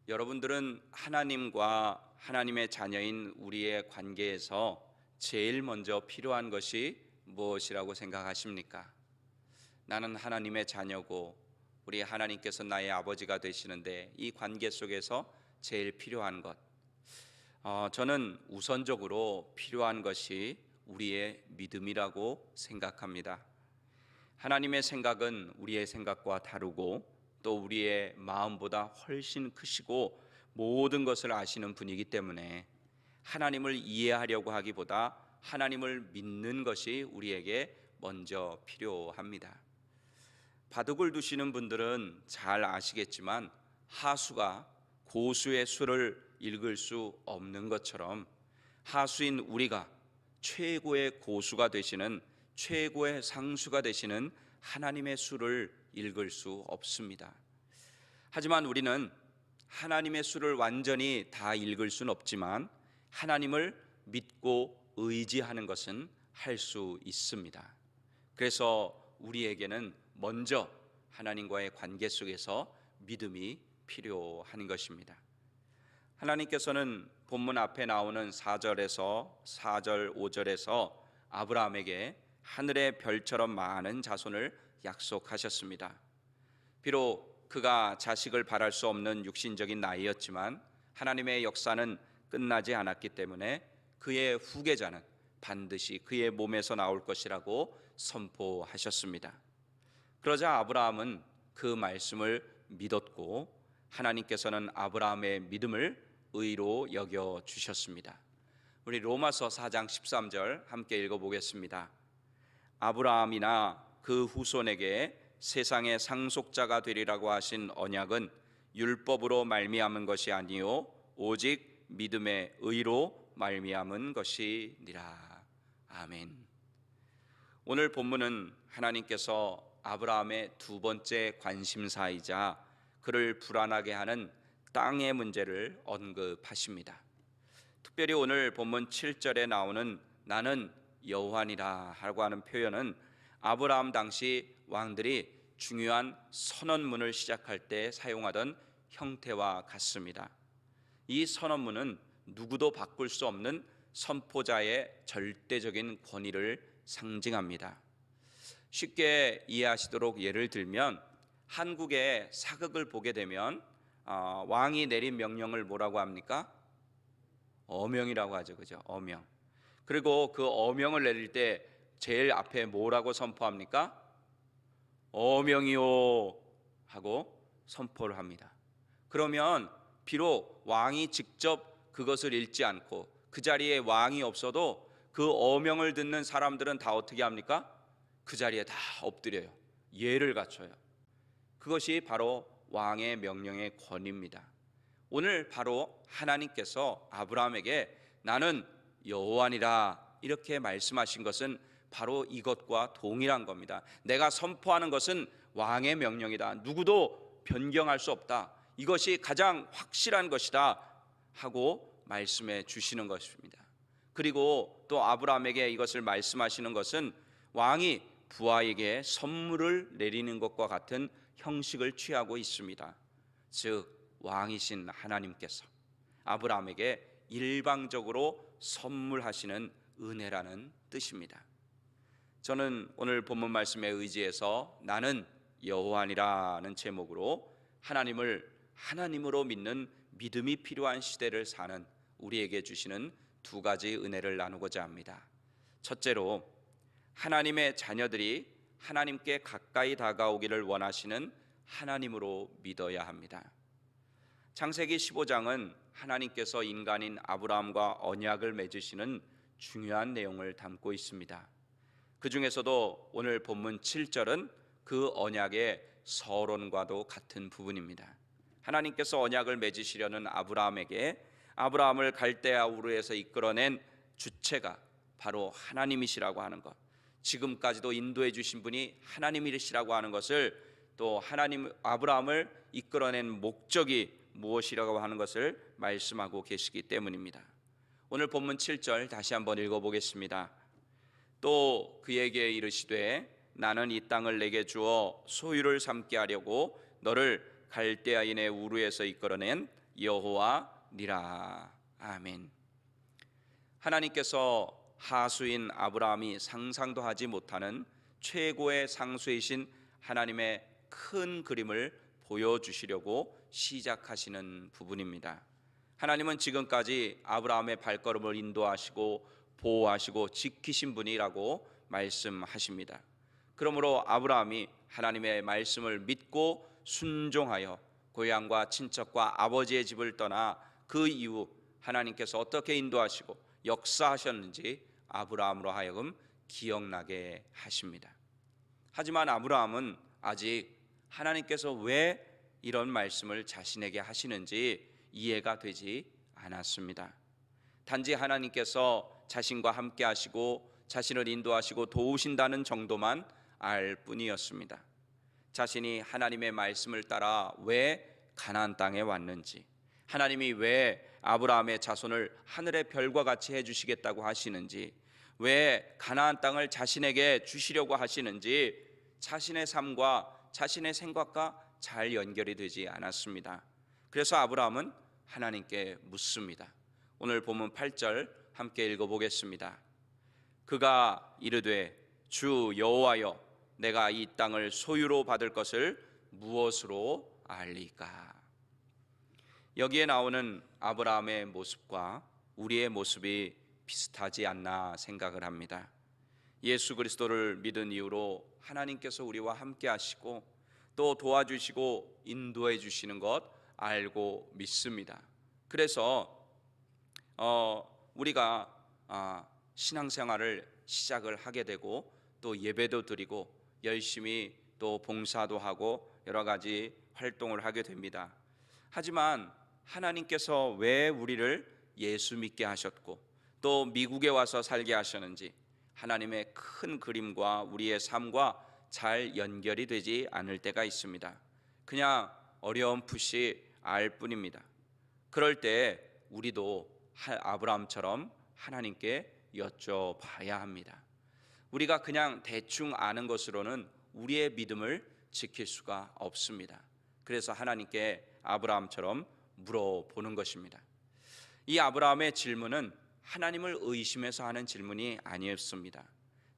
여러분들은 하나님과 하나님의 자녀인 우리의 관계에서 제일 먼저 필요한 것이 무엇이라고 생각하십니까? 나는 하나님의 자녀고 우리 하나님께서 나의 아버지가 되시는데 이 관계 속에서 제일 필요한 것, 저는 우선적으로 필요한 것이 우리의 믿음이라고 생각합니다. 하나님의 생각은 우리의 생각과 다르고 또 우리의 마음보다 훨씬 크시고 모든 것을 아시는 분이기 때문에 하나님을 이해하려고 하기보다 하나님을 믿는 것이 우리에게 먼저 필요합니다. 바둑을 두시는 분들은 잘 아시겠지만 하수가 고수의 수를 읽을 수 없는 것처럼 하수인 우리가 최고의 고수가 되시는, 최고의 상수가 되시는 하나님의 수를 읽을 수 없습니다. 하지만 우리는 하나님의 수를 완전히 다 읽을 수는 없지만 하나님을 믿고 의지하는 것은 할 수 있습니다. 그래서 우리에게는 먼저 하나님과의 관계 속에서 믿음이 필요한 것입니다. 하나님께서는 본문 앞에 나오는 4절, 5절에서 아브라함에게 하늘의 별처럼 많은 자손을 약속하셨습니다. 비록 그가 자식을 바랄 수 없는 육신적인 나이였지만 하나님의 역사는 끝나지 않았기 때문에 그의 후계자는 반드시 그의 몸에서 나올 것이라고 선포하셨습니다. 그러자 아브라함은 그 말씀을 믿었고 하나님께서는 아브라함의 믿음을 의로 여겨 주셨습니다. 우리 로마서 4장 13절 함께 읽어보겠습니다. 아브라함이나 그 후손에게 세상의 상속자가 되리라고 하신 언약은 율법으로 말미암은 것이 아니요 오직 믿음의 의로 말미암은 것이니라. 아멘. 오늘 본문은 하나님께서 아브라함의 두 번째 관심사이자 그를 불안하게 하는 땅의 문제를 언급하십니다. 특별히 오늘 본문 7절에 나오는 나는 여호와니라 하고 하는 표현은 아브라함 당시 왕들이 중요한 선언문을 시작할 때 사용하던 형태와 같습니다. 이 선언문은 누구도 바꿀 수 없는 선포자의 절대적인 권위를 상징합니다. 쉽게 이해하시도록 예를 들면 한국의 사극을 보게 되면 왕이 내린 명령을 뭐라고 합니까? 어명이라고 하죠. 그죠? 어명. 그리고 그 어명을 내릴 때 제일 앞에 뭐라고 선포합니까? 어명이요 하고 선포를 합니다. 그러면 비록 왕이 직접 그것을 읽지 않고 그 자리에 왕이 없어도 그 어명을 듣는 사람들은 다 어떻게 합니까? 그 자리에 다 엎드려요. 예를 갖춰요. 그것이 바로 왕의 명령의 권위입니다. 오늘 바로 하나님께서 아브라함에게 나는 여호와니라 이렇게 말씀하신 것은 바로 이것과 동일한 겁니다. 내가 선포하는 것은 왕의 명령이다. 누구도 변경할 수 없다. 이것이 가장 확실한 것이다 하고 말씀해 주시는 것입니다. 그리고 또 아브라함에게 이것을 말씀하시는 것은 왕이 부하에게 선물을 내리는 것과 같은 형식을 취하고 있습니다. 즉 왕이신 하나님께서 아브라함에게 일방적으로 선물하시는 은혜라는 뜻입니다. 저는 오늘 본문 말씀에 의지해서 나는 여호와니라는 제목으로 하나님을 하나님으로 믿는 믿음이 필요한 시대를 사는 우리에게 주시는 두 가지 은혜를 나누고자 합니다. 첫째로 하나님의 자녀들이 하나님께 가까이 다가오기를 원하시는 하나님으로 믿어야 합니다. 창세기 15장은 하나님께서 인간인 아브라함과 언약을 맺으시는 중요한 내용을 담고 있습니다. 그 중에서도 오늘 본문 7절은 그 언약의 서론과도 같은 부분입니다. 하나님께서 언약을 맺으시려는 아브라함에게 아브라함을 갈대아 우르에서 이끌어낸 주체가 바로 하나님이시라고 하는 것, 지금까지도 인도해 주신 분이 하나님이시라고 하는 것을, 또 하나님 아브라함을 이끌어낸 목적이 무엇이라고 하는 것을 말씀하고 계시기 때문입니다. 오늘 본문 7절 다시 한번 읽어보겠습니다. 또 그에게 이르시되 나는 이 땅을 내게 주어 소유를 삼게 하려고 너를 갈대아인의 우르에서 이끌어낸 여호와니라. 아멘. 하나님께서 하수인 아브라함이 상상도 하지 못하는 최고의 상수이신 하나님의 큰 그림을 보여주시려고 시작하시는 부분입니다. 하나님은 지금까지 아브라함의 발걸음을 인도하시고 보호하시고 지키신 분이라고 말씀하십니다. 그러므로 아브라함이 하나님의 말씀을 믿고 순종하여 고향과 친척과 아버지의 집을 떠나 그 이후 하나님께서 어떻게 인도하시고 역사하셨는지 아브라함으로 하여금 기억나게 하십니다. 하지만 아브라함은 아직 하나님께서 왜 이런 말씀을 자신에게 하시는지 이해가 되지 않았습니다. 단지 하나님께서 자신과 함께 하시고 자신을 인도하시고 도우신다는 정도만 알 뿐이었습니다. 자신이 하나님의 말씀을 따라 왜 가나안 땅에 왔는지, 하나님이 왜 아브라함의 자손을 하늘의 별과 같이 해주시겠다고 하시는지, 왜 가나안 땅을 자신에게 주시려고 하시는지 자신의 삶과 자신의 생각과 잘 연결이 되지 않았습니다. 그래서 아브라함은 하나님께 묻습니다. 오늘 본문 8절 함께 읽어보겠습니다. 그가 이르되 주 여호와여, 내가 이 땅을 소유로 받을 것을 무엇으로 알리까? 여기에 나오는 아브라함의 모습과 우리의 모습이 비슷하지 않나 생각을 합니다. 예수 그리스도를 믿은 이후로 하나님께서 우리와 함께 하시고 또 도와주시고 인도해 주시는 것 알고 믿습니다. 그래서 우리가 신앙생활을 시작을 하게 되고 또 예배도 드리고 열심히 또 봉사도 하고 여러 가지 활동을 하게 됩니다. 하지만 하나님께서 왜 우리를 예수 믿게 하셨고 또 미국에 와서 살게 하셨는지 하나님의 큰 그림과 우리의 삶과 잘 연결이 되지 않을 때가 있습니다. 그냥 어렴풋이 알 뿐입니다. 그럴 때 우리도 아브라함처럼 하나님께 여쭤봐야 합니다. 우리가 그냥 대충 아는 것으로는 우리의 믿음을 지킬 수가 없습니다. 그래서 하나님께 아브라함처럼 물어보는 것입니다. 이 아브라함의 질문은 하나님을 의심해서 하는 질문이 아니었습니다.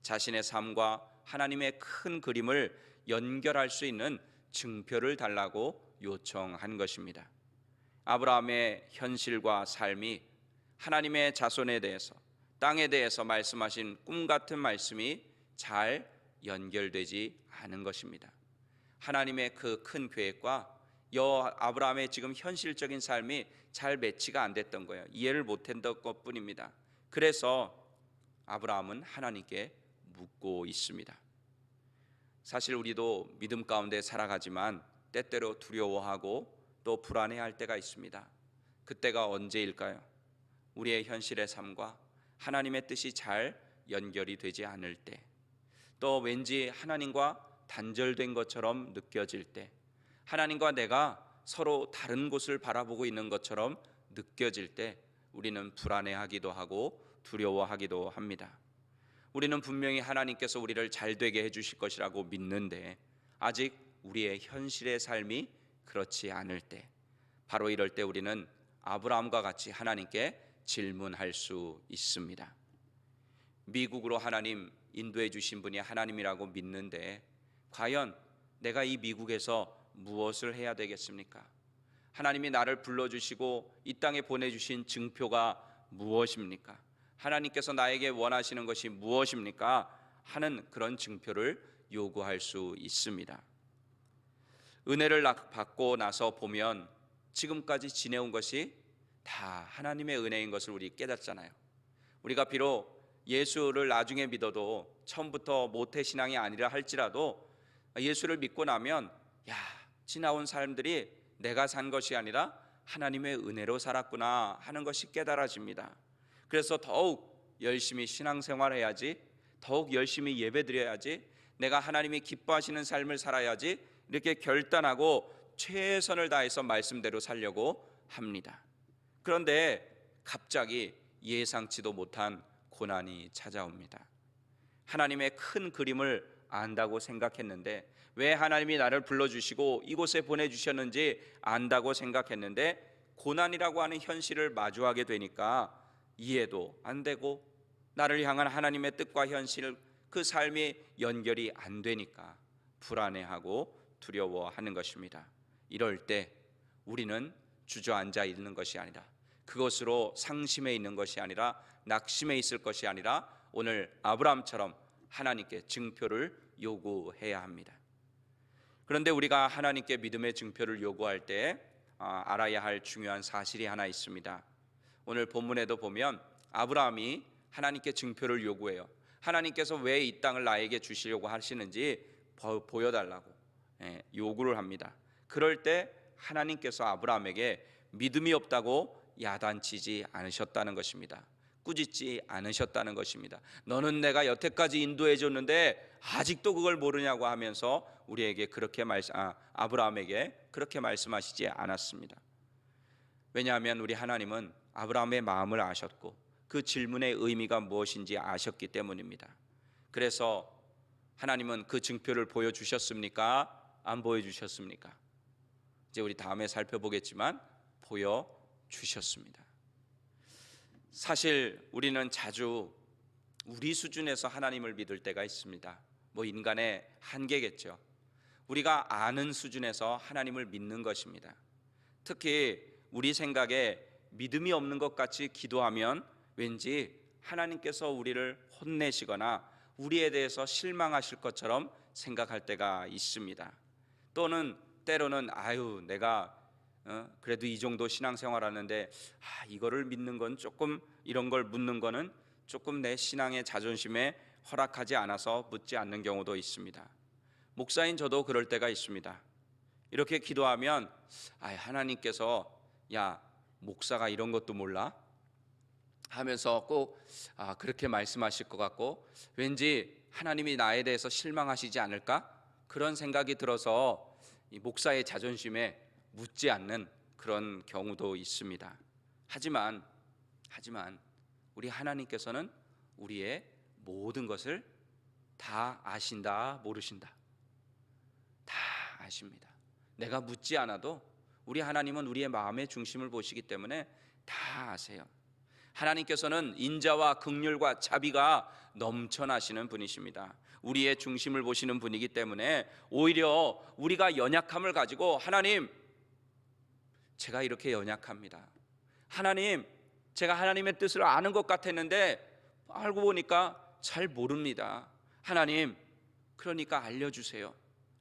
자신의 삶과 하나님의 큰 그림을 연결할 수 있는 증표를 달라고 요청한 것입니다. 아브라함의 현실과 삶이 하나님의 자손에 대해서, 땅에 대해서 말씀하신 꿈 같은 말씀이 잘 연결되지 않은 것입니다. 하나님의 그 큰 계획과 아브라함의 지금 현실적인 삶이 잘 매치가 안 됐던 거예요. 이해를 못했던 것뿐입니다. 그래서 아브라함은 하나님께 묻고 있습니다. 사실 우리도 믿음 가운데 살아가지만 때때로 두려워하고 또 불안해할 때가 있습니다. 그때가 언제일까요? 우리의 현실의 삶과 하나님의 뜻이 잘 연결이 되지 않을 때, 또 왠지 하나님과 단절된 것처럼 느껴질 때, 하나님과 내가 서로 다른 곳을 바라보고 있는 것처럼 느껴질 때 우리는 불안해하기도 하고 두려워하기도 합니다. 우리는 분명히 하나님께서 우리를 잘 되게 해주실 것이라고 믿는데 아직 우리의 현실의 삶이 그렇지 않을 때, 바로 이럴 때 우리는 아브라함과 같이 하나님께 질문할 수 있습니다. 미국으로 하나님 인도해 주신 분이 하나님이라고 믿는데 과연 내가 이 미국에서 무엇을 해야 되겠습니까? 하나님이 나를 불러주시고 이 땅에 보내주신 증표가 무엇입니까? 하나님께서 나에게 원하시는 것이 무엇입니까? 하는 그런 증표를 요구할 수 있습니다. 은혜를 받고 나서 보면 지금까지 지내온 것이 다 하나님의 은혜인 것을 우리 깨닫잖아요. 우리가 비록 예수를 나중에 믿어도 처음부터 모태신앙이 아니라 할지라도 예수를 믿고 나면 지나온 삶들이 내가 산 것이 아니라 하나님의 은혜로 살았구나 하는 것이 깨달아집니다. 그래서 더욱 열심히 신앙생활해야지, 더욱 열심히 예배드려야지, 내가 하나님이 기뻐하시는 삶을 살아야지 이렇게 결단하고 최선을 다해서 말씀대로 살려고 합니다. 그런데 갑자기 예상치도 못한 고난이 찾아옵니다. 하나님의 큰 그림을 안다고 생각했는데, 왜 하나님이 나를 불러주시고 이곳에 보내주셨는지 안다고 생각했는데, 고난이라고 하는 현실을 마주하게 되니까 이해도 안 되고, 나를 향한 하나님의 뜻과 현실, 그 삶이 연결이 안 되니까 불안해하고 두려워하는 것입니다. 이럴 때 우리는 주저앉아 있는 것이 아니라, 그것으로 상심해 있는 것이 아니라, 낙심해 있을 것이 아니라, 오늘 아브라함처럼 하나님께 증표를 요구해야 합니다. 그런데 우리가 하나님께 믿음의 증표를 요구할 때 알아야 할 중요한 사실이 하나 있습니다. 오늘 본문에도 보면 아브라함이 하나님께 증표를 요구해요. 하나님께서 왜 이 땅을 나에게 주시려고 하시는지 보여달라고 요구를 합니다. 그럴 때 하나님께서 아브라함에게 믿음이 없다고 야단치지 않으셨다는 것입니다. 꾸짖지 않으셨다는 것입니다. 너는 내가 여태까지 인도해 줬는데 아직도 그걸 모르냐고 하면서 우리에게 아브라함에게 그렇게 말씀하시지 않았습니다. 왜냐하면 우리 하나님은 아브라함의 마음을 아셨고 그 질문의 의미가 무엇인지 아셨기 때문입니다. 그래서 하나님은 그 증표를 보여주셨습니까? 안 보여주셨습니까? 이제 우리 다음에 살펴보겠지만 보여주셨습니다. 사실 우리는 자주 우리 수준에서 하나님을 믿을 때가 있습니다. 인간의 한계겠죠. 우리가 아는 수준에서 하나님을 믿는 것입니다. 특히 우리 생각에 믿음이 없는 것 같이 기도하면 왠지 하나님께서 우리를 혼내시거나 우리에 대해서 실망하실 것처럼 생각할 때가 있습니다. 또는 때로는 내가 그래도 이 정도 신앙생활 하는데 이거를 믿는 건 조금, 이런 걸 묻는 거는 조금 내 신앙의 자존심에 허락하지 않아서 묻지 않는 경우도 있습니다. 목사인 저도 그럴 때가 있습니다. 이렇게 기도하면 하나님께서 목사가 이런 것도 몰라? 하면서 꼭 그렇게 말씀하실 것 같고, 왠지 하나님이 나에 대해서 실망하시지 않을까? 그런 생각이 들어서 이 목사의 자존심에 묻지 않는 그런 경우도 있습니다. 하지만 우리 하나님께서는 우리의 모든 것을 다 아신다, 모르신다? 다 아십니다. 내가 묻지 않아도 우리 하나님은 우리의 마음의 중심을 보시기 때문에 다 아세요. 하나님께서는 인자와 긍휼과 자비가 넘쳐나시는 분이십니다. 우리의 중심을 보시는 분이기 때문에 오히려 우리가 연약함을 가지고, 하나님, 제가 이렇게 연약합니다. 하나님, 제가 하나님의 뜻을 아는 것 같았는데 알고 보니까 잘 모릅니다. 하나님, 그러니까 알려주세요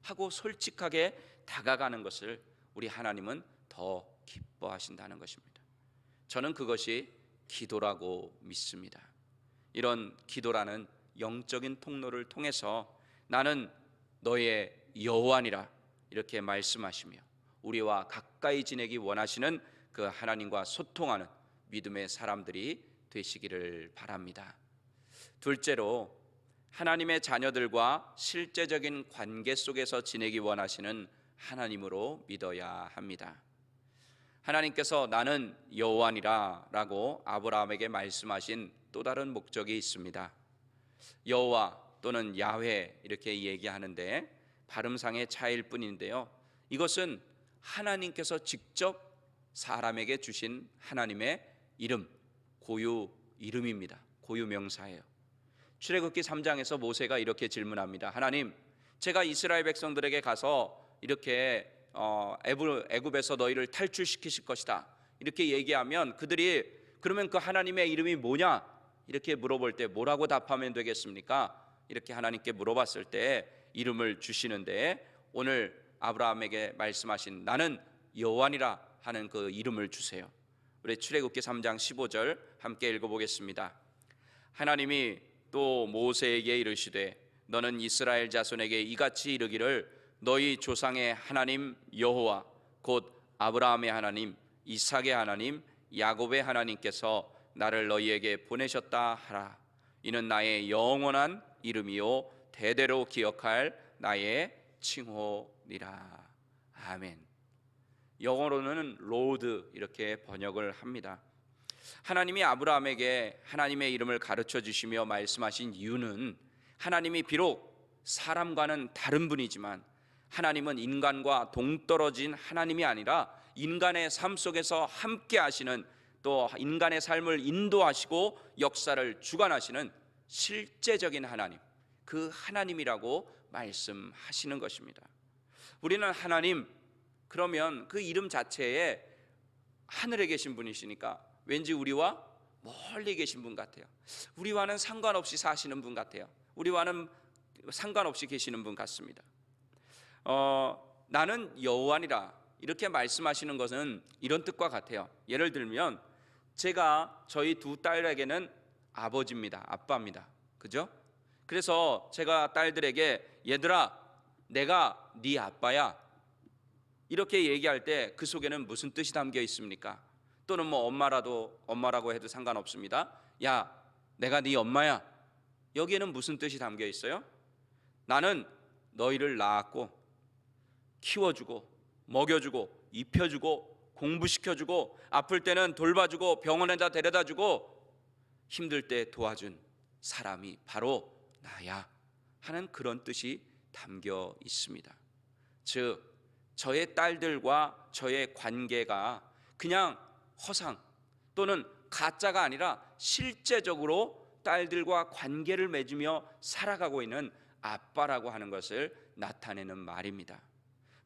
하고 솔직하게 다가가는 것을 우리 하나님은 더 기뻐하신다는 것입니다. 저는 그것이 기도라고 믿습니다. 이런 기도라는 영적인 통로를 통해서 나는 너의 여호와니라 이렇게 말씀하시며 우리와 가까이 지내기 원하시는 그 하나님과 소통하는 믿음의 사람들이 되시기를 바랍니다. 둘째로, 하나님의 자녀들과 실제적인 관계 속에서 지내기 원하시는 하나님으로 믿어야 합니다. 하나님께서 나는 여호와니라 라고 아브라함에게 말씀하신 또 다른 목적이 있습니다. 여호와 또는 야훼 이렇게 얘기하는데 발음상의 차이일 뿐인데요, 이것은 하나님께서 직접 사람에게 주신 하나님의 이름, 고유 이름입니다. 고유 명사예요. 출애굽기 3장에서 모세가 이렇게 질문합니다. 하나님, 제가 이스라엘 백성들에게 가서 이렇게 애굽에서 너희를 탈출시키실 것이다 이렇게 얘기하면 그들이 그러면 그 하나님의 이름이 뭐냐 이렇게 물어볼 때 뭐라고 답하면 되겠습니까? 이렇게 하나님께 물어봤을 때 이름을 주시는데, 오늘 아브라함에게 말씀하신 나는 여호와니라 하는 그 이름을 주세요. 우리 출애굽기 3장 15절 함께 읽어보겠습니다. 하나님이 또 모세에게 이르시되 너는 이스라엘 자손에게 이같이 이르기를 너희 조상의 하나님 여호와 곧 아브라함의 하나님, 이삭의 하나님, 야곱의 하나님께서 나를 너희에게 보내셨다 하라. 이는 나의 영원한 이름이요 대대로 기억할 나의 칭호니라. 아멘. 영어로는 로드 이렇게 번역을 합니다. 하나님이 아브라함에게 하나님의 이름을 가르쳐 주시며 말씀하신 이유는 하나님이 비록 사람과는 다른 분이지만 하나님은 인간과 동떨어진 하나님이 아니라 인간의 삶 속에서 함께 하시는, 또 인간의 삶을 인도하시고 역사를 주관하시는 실제적인 하나님, 그 하나님이라고 말씀하시는 것입니다. 우리는 하나님, 그러면 그 이름 자체에 하늘에 계신 분이시니까 왠지 우리와 멀리 계신 분 같아요. 우리와는 상관없이 사시는 분 같아요. 우리와는 상관없이 계시는 분 같습니다. 나는 여호와니라 이렇게 말씀하시는 것은 이런 뜻과 같아요. 예를 들면 제가 저희 두 딸에게는 아버지입니다. 아빠입니다. 그죠? 그래서 제가 딸들에게 얘들아 내가 네 아빠야 이렇게 얘기할 때 그 속에는 무슨 뜻이 담겨 있습니까? 또는 뭐 엄마라고 해도 상관없습니다. 야 내가 네 엄마야, 여기에는 무슨 뜻이 담겨 있어요? 나는 너희를 낳았고 키워주고 먹여주고 입혀주고 공부시켜주고 아플 때는 돌봐주고 병원에다 데려다주고 힘들 때 도와준 사람이 바로 나야 하는 그런 뜻이 담겨 있습니다. 즉 저의 딸들과 저의 관계가 그냥 허상 또는 가짜가 아니라 실제적으로 딸들과 관계를 맺으며 살아가고 있는 아빠라고 하는 것을 나타내는 말입니다.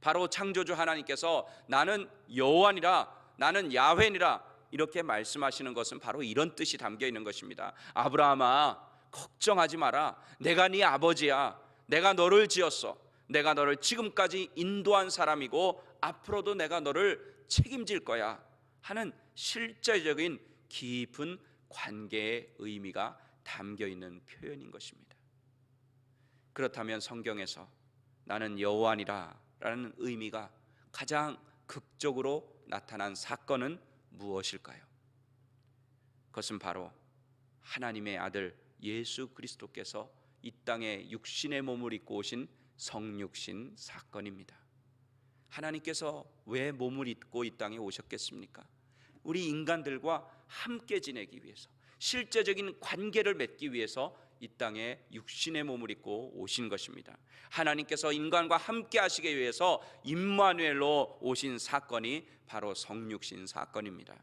바로 창조주 하나님께서 나는 여호와니라, 나는 야훼니라 이렇게 말씀하시는 것은 바로 이런 뜻이 담겨 있는 것입니다. 아브라함아 걱정하지 마라, 내가 네 아버지야, 내가 너를 지었어, 내가 너를 지금까지 인도한 사람이고 앞으로도 내가 너를 책임질 거야 하는 실제적인 깊은 관계의 의미가 담겨 있는 표현인 것입니다. 그렇다면 성경에서 나는 여호와니라 라는 의미가 가장 극적으로 나타난 사건은 무엇일까요? 그것은 바로 하나님의 아들 예수 그리스도께서 이 땅에 육신의 몸을 입고 오신 성육신 사건입니다. 하나님께서 왜 몸을 입고 이 땅에 오셨겠습니까? 우리 인간들과 함께 지내기 위해서, 실제적인 관계를 맺기 위해서 이 땅에 육신의 몸을 입고 오신 것입니다. 하나님께서 인간과 함께 하시기 위해서 임마누엘로 오신 사건이 바로 성육신 사건입니다.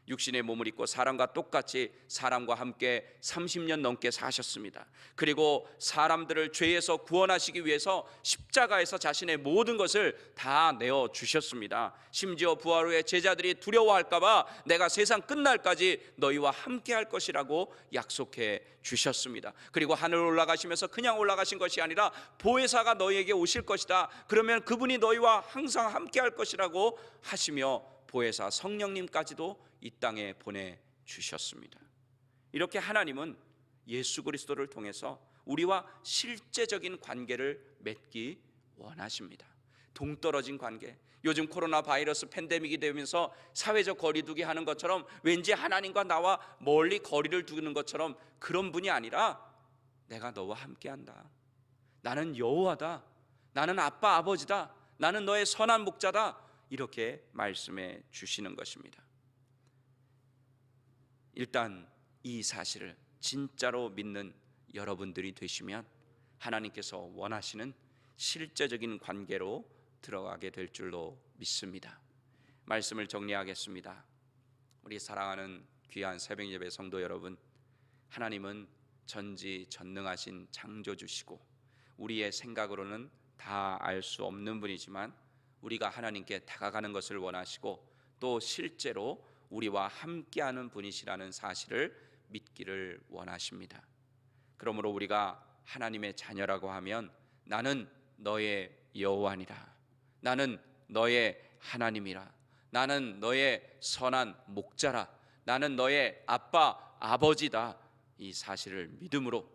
육신의 몸을 입고 사람과 똑같이 사람과 함께 30년 넘게 사셨습니다. 그리고 사람들을 죄에서 구원하시기 위해서 십자가에서 자신의 모든 것을 다 내어 주셨습니다. 심지어 부활 후에 제자들이 두려워할까 봐 내가 세상 끝날까지 너희와 함께 할 것이라고 약속해 주셨습니다. 그리고 하늘 올라가시면서 그냥 올라가신 것이 아니라 보혜사가 너희에게 오실 것이다, 그러면 그분이 너희와 항상 함께 할 것이라고 하시며 보혜사 성령님까지도 이 땅에 보내주셨습니다. 이렇게 하나님은 예수 그리스도를 통해서 우리와 실제적인 관계를 맺기 원하십니다. 동떨어진 관계, 요즘 코로나 바이러스 팬데믹이 되면서 사회적 거리두기 하는 것처럼 왠지 하나님과 나와 멀리 거리를 두는 것처럼 그런 분이 아니라 내가 너와 함께한다, 나는 여호와다, 나는 아빠 아버지다, 나는 너의 선한 목자다, 이렇게 말씀해 주시는 것입니다. 일단 이 사실을 진짜로 믿는 여러분들이 되시면 하나님께서 원하시는 실제적인 관계로 들어가게 될 줄로 믿습니다. 말씀을 정리하겠습니다. 우리 사랑하는 귀한 새벽예배 성도 여러분, 하나님은 전지전능하신 창조주시고 우리의 생각으로는 다 알 수 없는 분이지만 우리가 하나님께 다가가는 것을 원하시고 또 실제로 우리와 함께하는 분이시라는 사실을 믿기를 원하십니다. 그러므로 우리가 하나님의 자녀라고 하면 나는 너의 여호와니라, 나는 너의 하나님이라, 나는 너의 선한 목자라, 나는 너의 아빠 아버지다, 이 사실을 믿음으로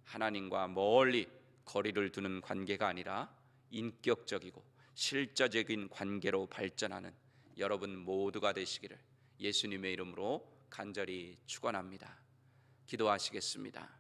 하나님과 멀리 거리를 두는 관계가 아니라 인격적이고 실제적인 관계로 발전하는 여러분 모두가 되시기를 예수님의 이름으로 간절히 축원합니다. 기도하시겠습니다.